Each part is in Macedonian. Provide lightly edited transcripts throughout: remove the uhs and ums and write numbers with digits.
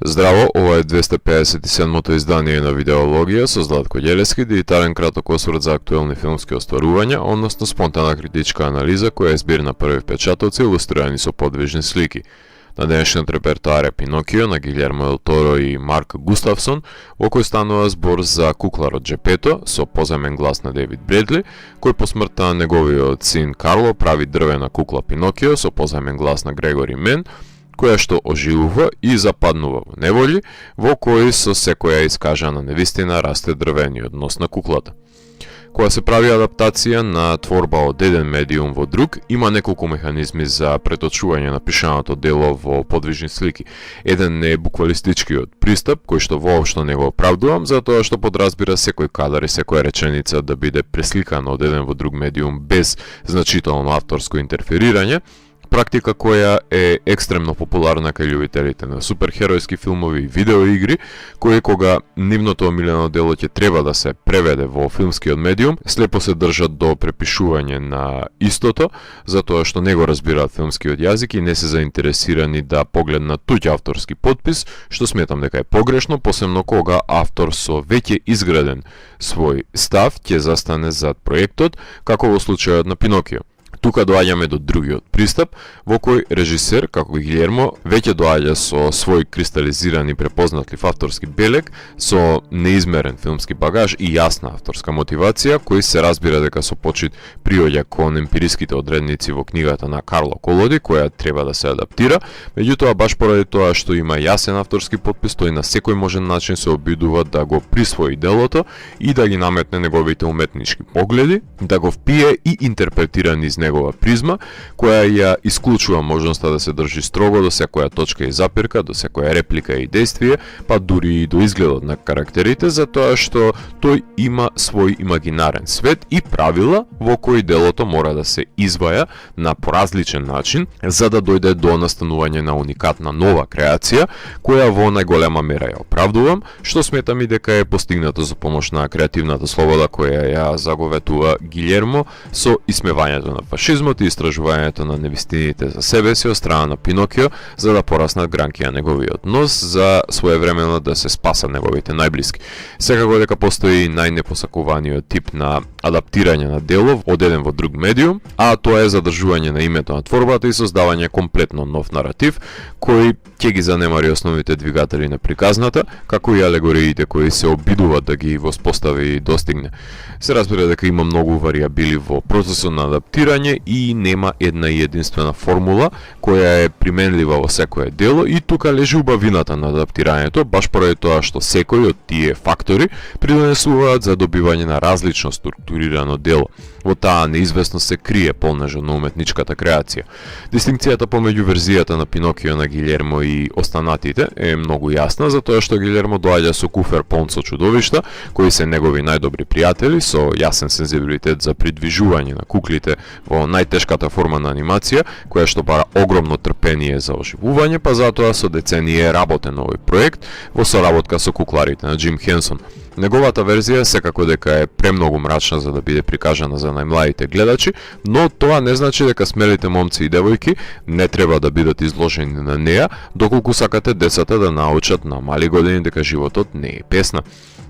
Здраво, ова е 257-то издание на Видеологија со Златко Ѓелески, дигитален краток осврт за актуелни филмски остварувања, односно спонтана критичка анализа која е збир на први впечатоци илустрирани со подвижни слики. На денешниот репертоар е Пинокио на Гилјермо Дел Торо и Марк Густавсон, во кој станува збор за кукларот Джепето со поземен глас на Дейвид Бредли, кој по смртта на неговиот син Карло прави дрвена кукла Пинокио со поземен глас на Грегори Мен, која што оживува и западнува во неволи, во кој со секоја искажана невистина расте дрвениот нос на куклата. Кога се прави адаптација на творба од еден медиум во друг, има неколку механизми за преточување на пишаното дело во подвижни слики. Еден е буквалистичкиот пристап, кој што воопшто не го оправдувам, затоа што подразбира секој кадар и секоја реченица да биде пресликана од еден во друг медиум без значително авторско интерферирање, практика која е екстремно популарна кај љубителите на суперхеројски филмови и видеоигри, кои кога нивното омилено дело ќе треба да се преведе во филмскиот медиум, слепо се држат до препишување на истото, затоа што не го разбираат филмскиот јазик и не се заинтересирани да погледнат туѓ авторски подпис, што сметам дека е погрешно, посебно кога автор со веќе изграден свој став ќе застане зад проектот, како во случајот на Пинокио. Тука доаѓаме до другиот пристап, во кој режисер, како Гилјермо, веќе доаѓа со свој кристализиран и препознатлив авторски белег, со неизмерен филмски багаж и јасна авторска мотивација, кој се разбира дека со почит приоѓа кон емпириските одредници во книгата на Карло Колоди, која треба да се адаптира, меѓутоа баш поради тоа што има јасен авторски подпис, тој на секој можен начин се обидува да го присвои делото и да ги наметне неговите уметнички погледи, да го впие и интерпретира низ негова призма, која ја исклучува можноста да се држи строго до секоја точка и запирка, до секоја реплика и действие, па дури и до изгледот на карактерите, затоа што тој има свој имагинарен свет и правила во кои делото мора да се изваја на поразличен начин, за да дојде до настанување на уникатна нова креација, која во најголема мера ја оправдувам, што сметам и дека е постигнато за помош на креативната слобода која ја заговетува Гилјермо со исмевањето на фашизмот и истражувањето на невистините за себе си од страна на Пинокио, за да пораснат гранки на неговиот нос, за своевремено да се спасат неговите најблиски. Секако дека постои најнепосакуваниот тип на адаптирање на дело од еден во друг медиум, а тоа е задржување на името на творбата и создавање комплетно нов наратив, кој ќе ги занемари основните двигатели на приказната, како и алегориите кои се обидуваат да ги воспостави и достигне. Се разбира дека има многу варијабили во процесот на адаптирање и нема една и единствена формула која е применлива во секое дело, и тука лежи убавината на адаптирањето, баш поради тоа што секој од тие фактори придонесуваат за добивање на различно структурирано дело. Во таа неизвестност се крие полнежа на уметничката креација. Дистинкцијата помеѓу верзијата на Пинокио на Гилјермо и останатите е многу јасна, затоа што Гилјермо доаѓа со куфер полн со чудовишта, кои се негови најдобри пријатели, со јасен сензибилитет за придвижување на куклите во најтешката форма на анимација, која што бара огромно трпение за оживување, па затоа со децении е работен овој проект во соработка со кукларите на Џим Хенсон. Неговата верзија секако дека е премногу мрачна за да биде прикажана за најмладите гледачи, но тоа не значи дека смелите момци и девојки не треба да бидат изложени на неа, доколку сакате децата да научат на мали години дека животот не е песна.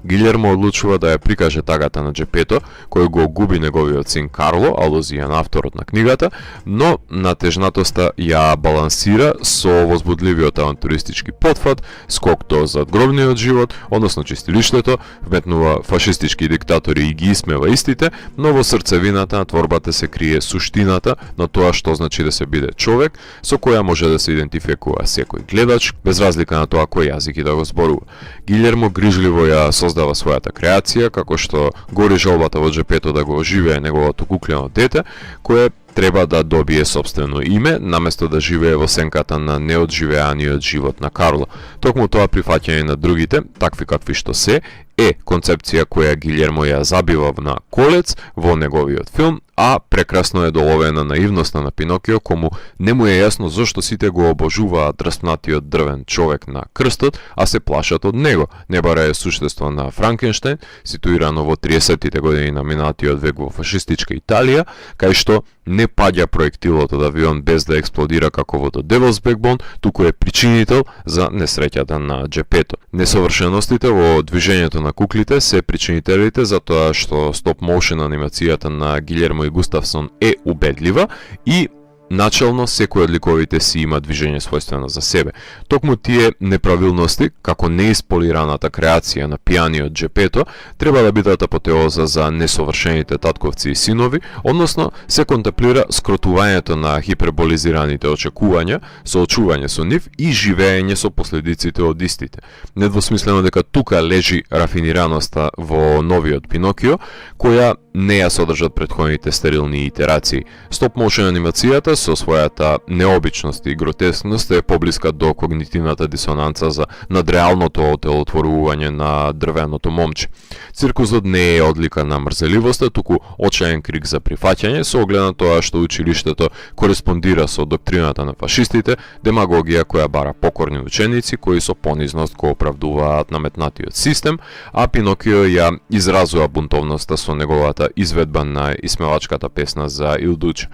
Гилјермо одлучува да ја прикаже тагата на Джепето, кој го губи неговиот син Карло, алузија на авторот на книгата, но натежнатоста ја балансира со возбудливиот авантуристички потфат, скок до задгробниот живот, односно чистилиштето, вметнува фашистички диктатори и ги исмева истите, но во срцевината на творбата се крие суштината на тоа што значи да се биде човек, со која може да се идентификува секој гледач, без разлика на тоа кој јазик и да го зборува. Гилјермо грижливо ја создава својата креација, како што гори жалбата во Джепето да го оживее неговото куклено дете, кое треба да добие собствено име, наместо да живее во сенката на неодживеаниот живот на Карло. Токму тоа прифаќање на другите, такви какви што се, е концепција која Гилјермо ја забива на колец во неговиот филм, а прекрасно е доловена наивноста на Пинокио, кому не му е јасно зошто сите го обожуваат распнатиот дрвен човек на крстот, а се плашат од него. Не бара е суштество на Франкенштейн, ситуирано во 30-тите години на минатиот век во фашистичка Италија, кај што не паѓа проектилот од авион без да експлодира како во The Devil's Backbone, туку е причинител за несреќата на џепето. Несовршеностите во движењето на куклите се причинителите за тоа што стоп моушен анимацијата на Гилјермо и Густавсон е убедлива и начално секој од ликовите си има движење својствено за себе. Токму тие неправилности, како неисполираната креација на пијаниот џепето, треба да бидат апотеоза за несовршените татковци и синови, односно се контемплира скротувањето на хиперболизираните очекувања, соочување со нив и живеење со последиците од истите. Недвосмислено дека тука лежи рафинираноста во новиот Пинокио, која не ја содржат претходните стерилни итерации. Стоп моушен анимацијата со својата необичност и гротескност е поблиска до когнитивната дисонанца за надреалното отелотворување на дрвеното момче. Циркузот не е одлика на мрзеливоста, туку очаен крик за прифаќање со оглед на тоа што училиштето кореспондира со доктрината на фашистите, демагогија која бара покорни ученици кои со понизност го оправдуваат наметнатиот систем, а Пинокио ја изразува бунтовноста со неговата изведба на исмевачката песна за Il Duce.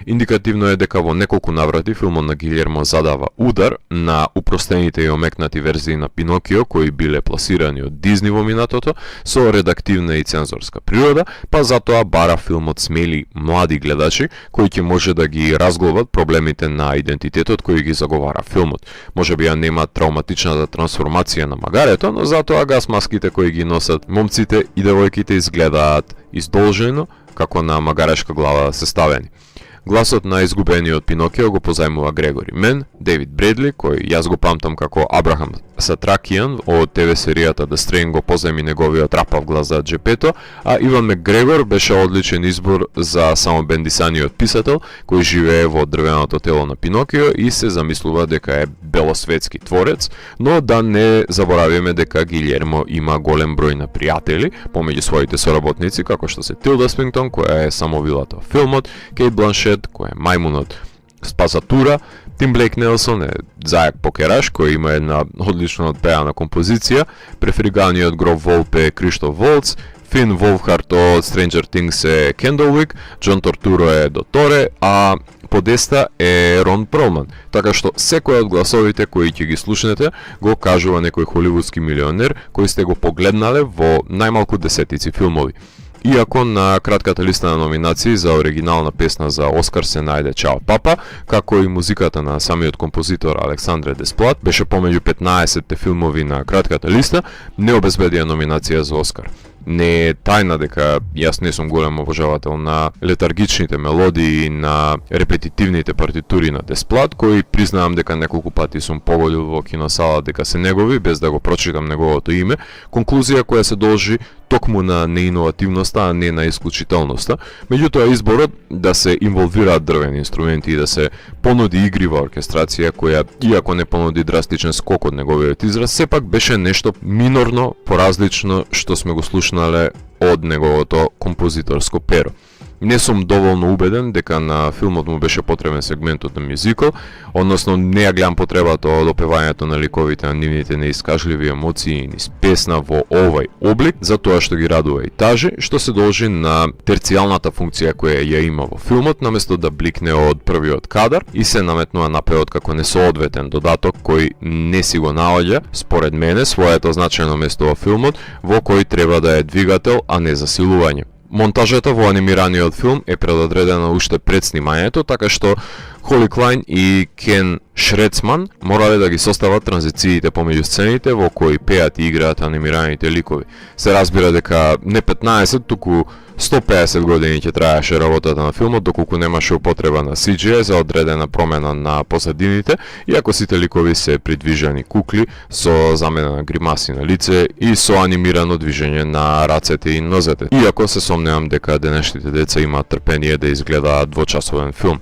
Индикативно е дека во неколку наврати филмот на Гилјермо задава удар на упростените и омекнати верзии на Пинокио кои биле пласирани од Дизни во минатото со редактивна и цензорска природа, па затоа бара филмот смели млади гледачи кои ќе може да ги разглобат проблемите на идентитетот кој ги заговара филмот. Може би ја нема травматичната трансформација на магарето, но затоа гасмаските кои ги носат момците и девојките изгледаат издолжено како на магарешка глава се ставени. Гласот на изгубениот Пинокио го позајмува Грегори Мен, Дейвид Бредли, кој јас го памтам како Абрахам Сатракијан од ТВ серијата The Strain го позајми неговиот рапав глас за џепето, а Иван Макгрегор беше одличен избор за самобендисаниот писател кој живее во дрвеното тело на Пинокио и се замислува дека е белосветски творец, но да не заборавиме дека Гилјермо има голем број на пријатели помеѓу своите соработници, како што се Тилда Свинтон, која е самовилата во филмот, Кейт Бланшет, кој е мајмунот Спазатура, Тим Блейк Нелсон е зајак покераш кој има една одлично отпеана композиција, префриганиот Гров Волп е Криштоф Волц, Фин Волфхарт од Stranger Things е Кендалвик, Џон Тортуро е Доторе, а подеста е Рон Перлман. Така што секој од гласовите кои ќе ги слушнете го кажува некој холивудски милионер кој сте го погледнале во најмалку десетици филмови. Иако на кратката листа на номинации за оригинална песна за Оскар се најде Чао Папа, како и музиката на самиот композитор Александре Десплат, беше помеѓу 15 филмови на кратката листа, не обезбедија номинација за Оскар. Не е тајна дека јас не сум голем обожавател на летаргичните мелодии и на репетитивните партитури на Десплат, кои признавам дека неколку пати сум погодил во киносала дека се негови, без да го прочитам неговото име, конклузија која се должи токму на неиновативноста, а не на исклучителноста. Меѓутоа изборот да се инволвираат дрвени инструменти и да се понуди игрива оркестрација која, иако не понуди драстичен скок од неговиот израз, сепак беше нешто минорно, поразлично што сме го слушнале од неговото композиторско перо. Не сум доволно убеден дека на филмот му беше потребен сегментот на мюзикал, односно не ја гледам потребата од опевањето на ликовите на нивните неискажливи емоции низ песна во овој облик, за тоа што ги радува и тажи, што се должи на терцијалната функција која ја има во филмот, наместо да бликне од првиот кадар и се наметнува напевот како несоодветен додаток кој не си го наоѓа, според мене, своето значајно место во филмот, во кој треба да е двигател, а не засилување. Монтажата во анимираниот филм е предодредена уште пред снимањето, така што Холи Клайн и Кен Шрецман морале да ги состават транзициите помеѓу сцените во кои пеат и играат анимираните ликови. Се разбира дека не 15, туку 150 години ќе траеше работата на филмот, доколку немаше употреба на CGI за одредена промена на посадините, иако сите ликови се придвижани кукли со замена на гримаси на лице и со анимирано движење на рацете и нозете. Иако се сомневам дека денешните деца имаат трпение да изгледаат двочасовен филм.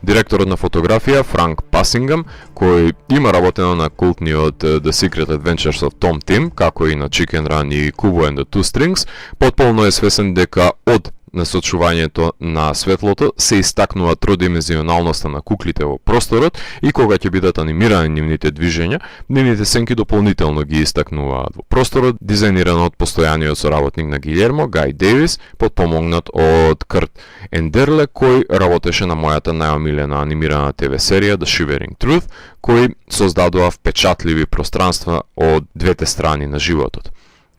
Директорот на фотографија Франк Басингам, кој има работено на култниот The Secret Adventures of Tom Tim, како и на Chicken Run и Kubo and the Two Strings. Потполно е свесен дека од насочувањето на светлото се истакнува тродимензионалноста на куклите во просторот и кога ќе бидат анимирани нивните движења, нивните сенки дополнително ги истакнуваат во просторот, дизајниран од постојаниот соработник на Гилјермо, Гај Дејвис, потпомогнат од Крт Ендерле, кој работеше на мојата најомилена анимирана ТВ серија The Shivering Truth, кој создадува впечатливи пространства од двете страни на животот.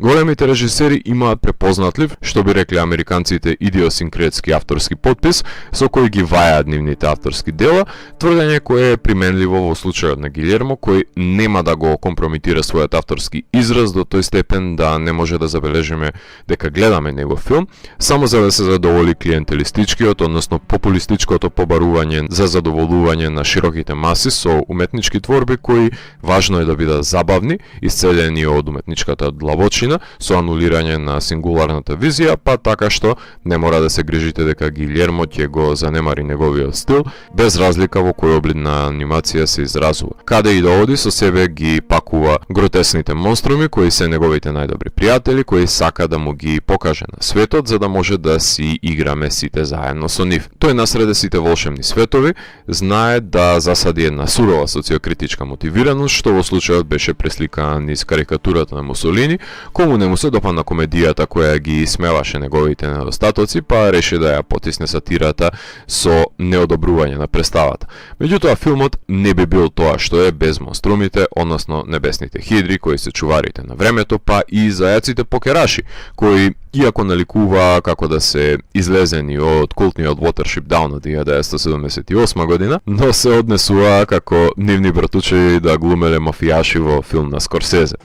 Големите режисери имаат препознатлив, што би рекли американците, идиосинкретски авторски подпис, со кој ги вајаат нивните авторски дела, тврдење кое е применливо во случајот на Гилјермо, кој нема да го компрометира својот авторски израз до тој степен да не може да забележиме дека гледаме негов филм, само за да се задоволи клиентелистичкиот, односно популистичкото побарување за задоволување на широките маси со уметнички творби кои важно е да бидат забавни, исцелени од уметничката длабочина, со анулирање на сингуларната визија, па така што не мора да се грижите дека Гилјермо ќе го занемари неговиот стил, без разлика во кој облик на анимација се изразува. Каде и да оди, со себе ги пакува гротесните монструми, кои се неговите најдобри пријатели, кои сака да му ги покаже на светот, за да може да си играме сите заедно со нив. Тој насреде сите волшебни светови знае да засади една сурова социокритичка мотивираност, што во случајот беше пресликана низ карикатурата на Мусолини, кому не му се допадна комедијата која ги смеваше неговите недостатоци, па реши да ја потисне сатирата со неодобрување на представата. Меѓутоа, филмот не би бил тоа што е без монструмите, односно небесните хидри, кои се чуварите на времето, па и зајаците покераши, кои иако наликува како да се излезени од култниот Watership Down од 1978 година, но се однесува како нивни братучеви да глумеле мафијаши во филм на Скорсезе.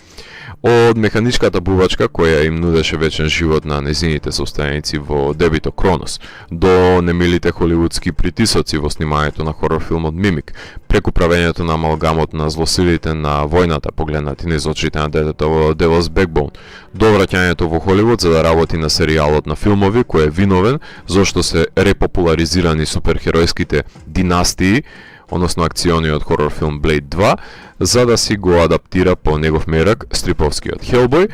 Од механичката бувачка која им нудеше вечен живот на незините состојаници во Дебито Кронос, до немилите холивудски притисоци во снимањето на хорор филмот Мимик, преку правењето на амалгамот на злосилите на војната погледнати низ очите на детето во Devil's Backbone, до враќањето во Холивуд за да работи на серијалот на филмови кој е виновен зашто се репопуларизирани суперхеројските династии, односно акциониот хорор филм Blade 2, за да си го адаптира по негов мерак стриповскиот Hellboy.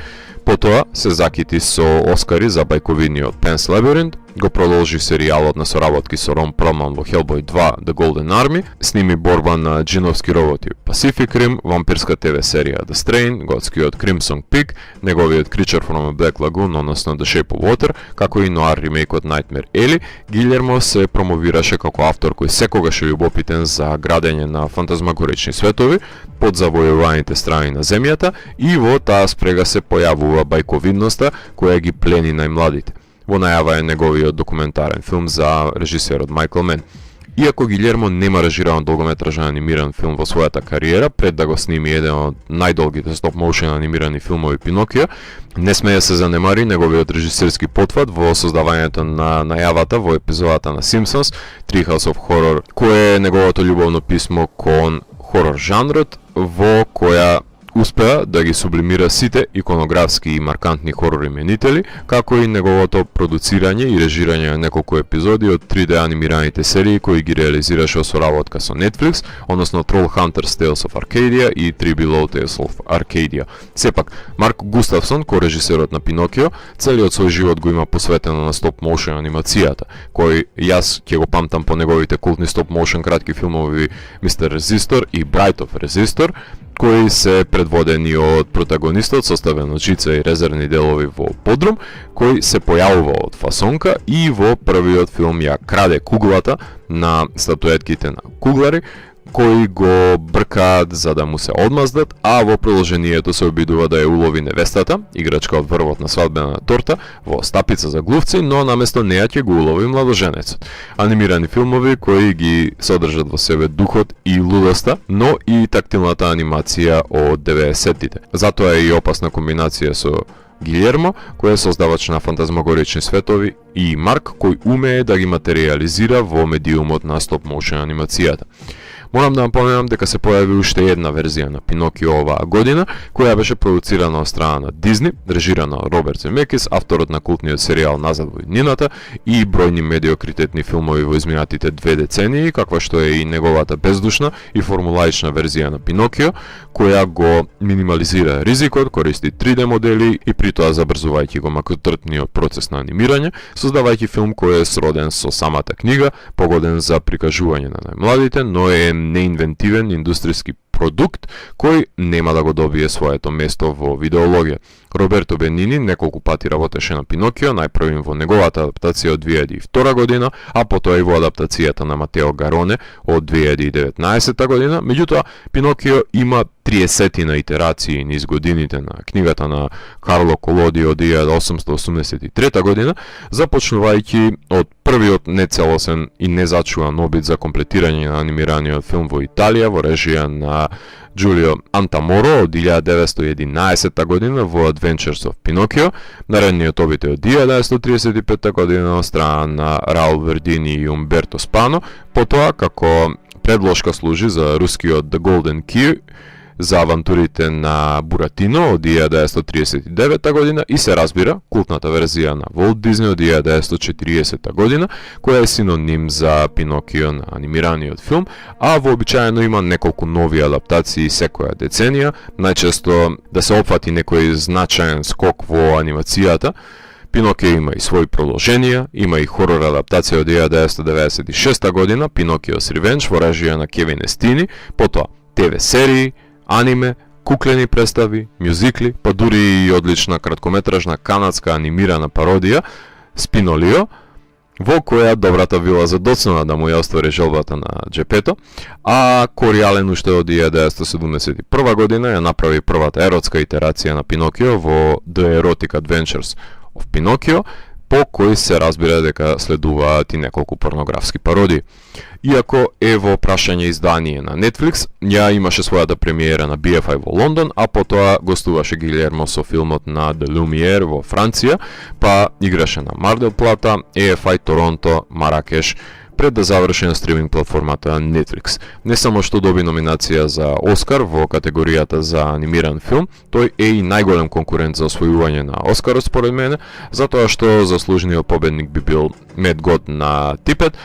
Потоа се закити со Оскари за бајковидниот Pan's Labyrinth, го продолжи серијалот на соработки со Рон Перлман во Hellboy 2 The Golden Army, сними борба на джиновски роботи Pacific Rim, вампирска ТВ серија The Strain, готскиот Crimson Peak, неговиот Creature from a Black Lagoon, односно The Shape of Water, како и нуар ремейкот Nightmare Alley. Гилјермо се промовираше како автор кој секогаш е љубопитен за градење на фантазмагорични светови под завојуваните страни на земјата и во таа спрега се појавува бајковидноста која ги плени најмладите. Во најава е неговиот документарен филм за режисерот Майкл Мен. Иако Гилјермо нема режиран долгометражен анимиран филм во својата кариера, пред да го сними еден од најдолгите стоп-моушен анимирани филмови Пинокио, не смее се занемари неговиот режисерски потфат во создавањето на најавата во епизодата на Simpsons, Treehouse of Horror, кое е неговото љубовно писмо кон хорор жанрот, во која успеа да ги сублимира сите иконографски и маркантни хорор именители, како и неговото продуцирање и режирање на неколку епизоди од 3D анимираните серии кои ги реализираше со работка со Netflix, односно Trollhunters Tales of Arcadia и Three Below Tales of Arcadia. Сепак, Марк Густавсон, ко-режисерот на Пинокио, целиот свој живот го има посветено на стоп-моушен анимацијата, кој јас ќе го памтам по неговите култни стоп-моушен кратки филмови Mr. Resistor и Bright of Resistor, кои се предводени од протагонистот составен од жица и резервни делови во подрум, кој се појавува од фасонка и во првиот филм ја краде куглата на статуетките на куглари, кои го бркаат за да му се одмаздат, а во продолжението се обидува да ја улови невестата, играчка од врвот на свадбена торта, во стапица за глувци, но наместо неја ќе го улови младоженецот. Анимирани филмови кои ги содржат во себе духот и лудоста, но и тактилната анимација од 90-тите. Затоа е и опасна комбинација со Гилјермо, кој е создавач на фантазмагорични светови, и Марк, кој умее да ги материјализира во медиумот на стоп-моушен анимацијата. Морам да напоменам дека се појави уште една верзија на Пинокио оваа година, која беше продуцирана од страна на Дизни, режирана од Роберт Земекис, авторот на култниот серијал Назад во иднината и бројни медиокритетни филмови во изминатите 2 децении, каква што е и неговата бездушна и формулаична верзија на Пинокио, која го минимализира ризикот, користи 3D модели и при тоа забрзувајќи го макротртниот процес на анимирање, создавајќи филм кој е сроден со самата книга, погоден за прикажување на најмладите, но е неинвентивен индустријски продукт кој нема да го добие своето место во видеологија. Роберто Бенини неколку пати работеше на Пинокио, најпрвим во неговата адаптација од 2002 година, а потоа и во адаптацијата на Матео Гароне од 2019 година. Меѓутоа, Пинокио има 30 итерации низ годините на книгата на Карло Колоди од 1883 година, започнувајќи од првиот нецелосен и незачуван обид за комплетирање на анимираниот филм во Италија во режија на Джулио Антаморо од 1911 година во Adventures of Pinocchio, наредниот обид е од 1935 година од страна на Раул Вердини и Умберто Спано, потоа како предложка служи за рускиот The Golden Key за авантурите на Буратино од 1939 година и се разбира култната верзија на Волт Дизни од 1940 година, која е синоним за Пинокио на анимираниот филм, а вообичаено има неколку нови адаптации секоја деценија, најчесто да се опфати некој значаен скок во анимацијата. Пинокио има и своји продолженија, има и хорор адаптација од 1996 година, Пинокио's Revenge во режија на Кевин Естини, потоа ТВ серии, аниме, куклени представи, мюзикли, па дури и одлична краткометражна канадска анимирана пародија Спинолио, во која добрата вила задоцнала да му ја оствари желбата на джепето, а Кори Ален уште од 1971 година ја направи првата еротска итерација на Пинокио во The Erotic Adventures of Pinocchio, по кој се разбира дека следуваат и неколку порнографски пародии. Иако е во прашање издание на Netflix, ја имаше својата премиера на BFI во Лондон, а потоа гостуваше Гилермо со филмот на The Lumiere во Франција, па играше на Mar del Plata, EFI Торонто, Маракеш, пред да заврши на стриминг платформата Netflix. Не само што доби номинација за Оскар во категоријата за анимиран филм, тој е и најголем конкурент за освојување на Оскарот според мене, затоа што заслужениот победник би бил Мед Гот на Типет,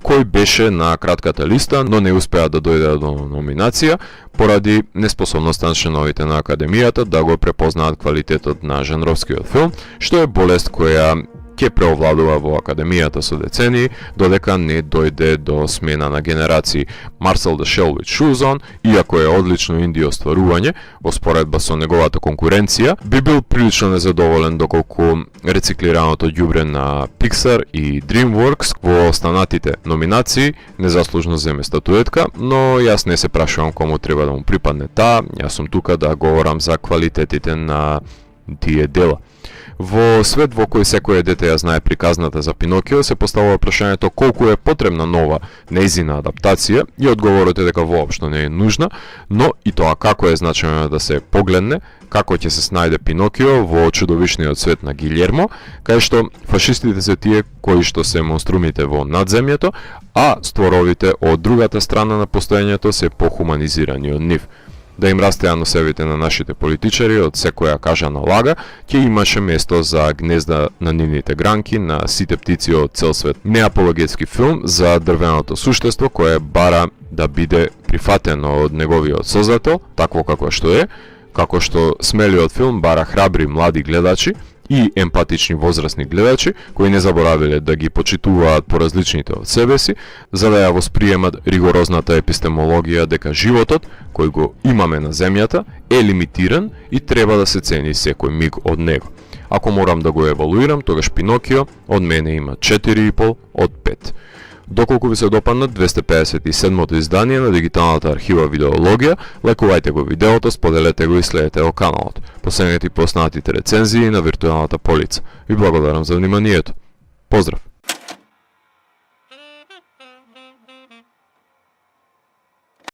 кој беше на кратката листа, но не успеа да дојде до номинација поради неспособноста на членовите на Академијата да го препознаат квалитетот на жанровскиот филм, што е болест која ќе преовладува во Академијата со децении, додека не дојде до смена на генерации. Marcel the Shell with Shoes On, иако е одлично инди остварување, во споредба со неговата конкуренција, би бил прилично незадоволен доколку рециклираното ѓубре на Pixar и DreamWorks во останатите номинации незаслужно земе статуетка, но јас не се прашувам кому треба да му припадне таа, јас сум тука да говорам за квалитетите на тие дела. Во свет во кој секој дете ја знае приказната за Пинокио, се поставува прашањето колку е потребна нова нејзина адаптација и одговорот е дека воопшто не е нужна, но и тоа како е значено да се погледне, како ќе се снајде Пинокио во чудовишниот свет на Гилермо, кај што фашистите се тие кои што се монструмите во надземјето, а створовите од другата страна на постоењето се похуманизирани од нив. Да им растеа носевите на нашите политичари од секоја кажана лага, ќе имаше место за гнезда на нивните гранки на сите птици од цел свет. Неапологетски филм за дрвеното суштество кое бара да биде прифатено од неговиот создател, такво како што смелиот филм бара храбри млади гледачи и емпатични возрастни гледачи кои не заборавиле да ги почитуваат поразличните од себе си, за да ја восприемат ригорозната епистемологија дека животот кој го имаме на земјата е лимитиран и треба да се цени секој миг од него. Ако морам да го евалуирам, тогаш Пинокио од мене има 4,5 од 5. Доколку ви се допаднат 257-то издание на дигиталната архива Видеологија, лајкувајте го видеото, споделете го и следете го каналот. Последете и по останатите рецензии на виртуелната полица. Ви благодарам за вниманието. Поздрав!